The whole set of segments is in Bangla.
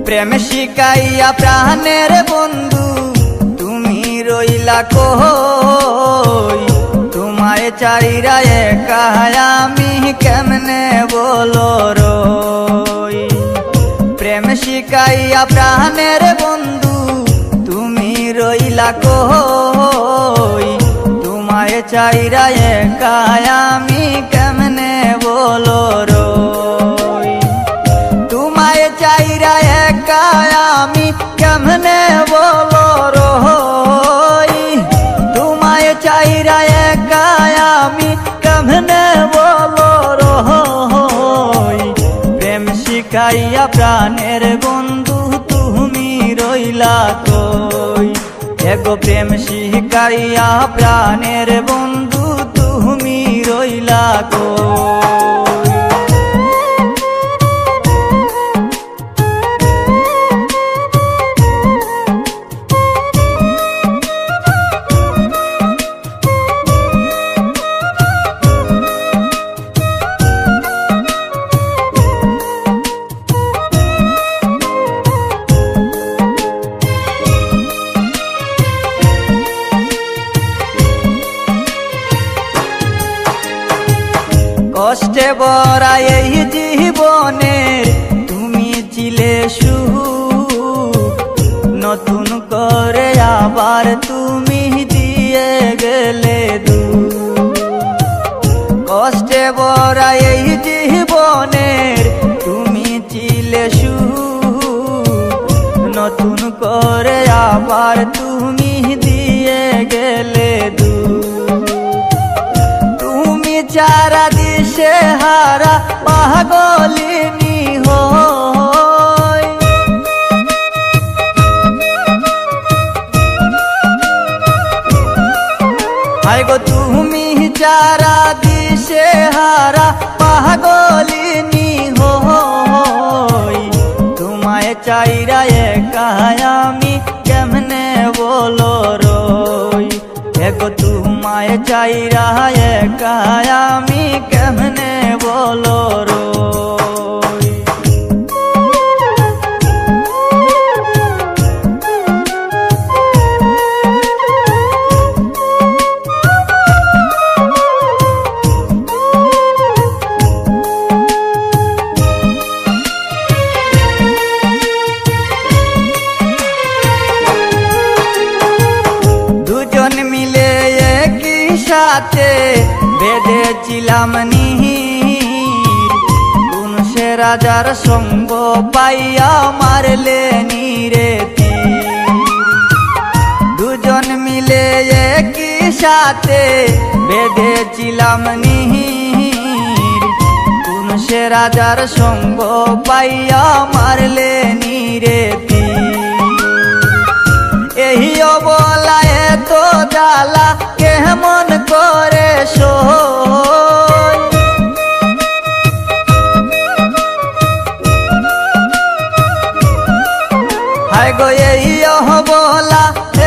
প্রেম শিখাইয়া প্রাণের বন্ধু তুমি রইলা কই, তোমায় চাইরা একা আমি কেমনে বলো রই। প্রেম শিখাইয়া প্রাণের বন্ধু তুমি রইলা কই, তোমায় চাইরা একা আমি কেমনে বলো রই। তোমায় চাইরা একা আমি কেমনে বলো রই, তোমায় চাইরা একা আমি কেমনে বলো রই। প্রেম শিখাইয়া প্রাণের বন্ধু তুমি রইলা কই, এগো প্রেম শিখাইয়া প্রাণের বন্ধু তুমি রইলা কই। কষ্টে ভরা এই জীবনে তুমি ছিলে সুখ, নতুন করে আবার তুমি দিয়ে গেলে দুঃখ। কষ্টে ভরা এই জীবনে তুমি ছিলে সুখ, নতুন করে আবার তুমি দিয়ে গেলে দুঃখ। তুমি যারা দিশে হারা পাগলিনী হই, হায় গো তুমি যারা দিশে হারা পাগলিনী হই। তোমায় চাইরা একা আমি কেমনে বলো রই, এগো তোমায় চাইরা একা আমি কেমনে বলো রই। দুজন মিলে একই সাথে বেঁধেছিলাম নীর, কোন সে রাজার সঙ্গ পাইয়া মারলে নীরে তীর। দুজন মিলে একই সাথে বেঁধেছিলাম নীর, কোন সে রাজার সঙ্গ পাইয়া মারলে নীরে তীর। এই অবলায় তো জ্বালা কেমন করে সই, হায় গো এই অবলা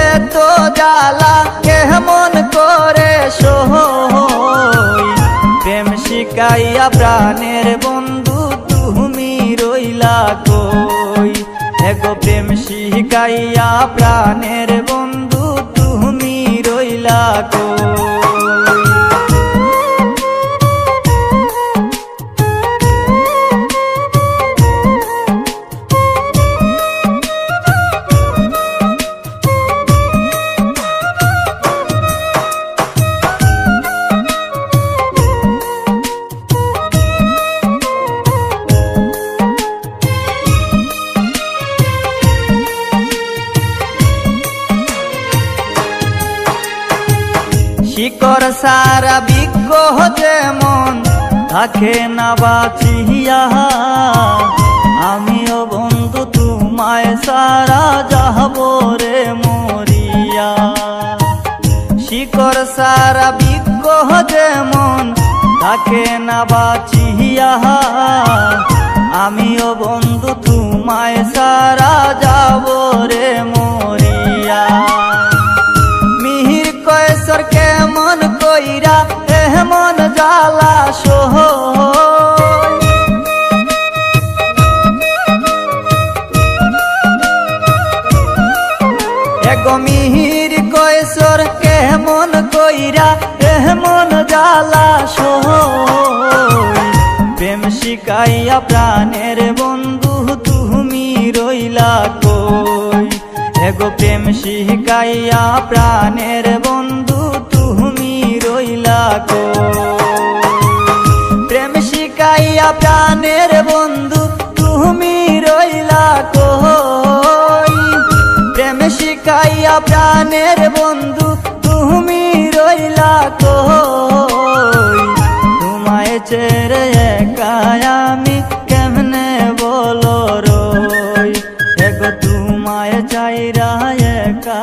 এত জ্বালা কেমন করে সই। প্রেম শিখাইয়া প্রাণের বন্ধু তুমি রইলা কই, এগো প্রেম শিখাইয়া প্রাণের বন্ধু তুমি রইলা কই। শিকড় সারা বৃক্ষ যেমন থাকে না বাঁচিয়া, আমিও বন্ধু তোমায় সারা যাব রে মরিয়া। শিকড় সারা বৃক্ষ যেমন থাকে না বাঁচিয়া, আমিও বন্ধু তোমায় সারা যাব রে মরিয়া। মিহির কয়েসর কেমন কইরা এমন জ্বালা সহই, কেমন কইরা এমন জ্বালা সই প্রেম শিখাইয়া প্রাণের বন্ধু তুমি রইলা কই এগো প্রেম শিখাইয়া প্রাণের বন্ধু তুমি রইলা কই প্রেম শিখাইয়া প্রাণের বন্ধু তুমি রইলা কই প্রেম শিখাইয়া প্রাণের বন্ধু তুমি রইলা কই তোমায় ছেড়ে একা আমি কেমনে বলো রই এগো তোমায় চাইরা একা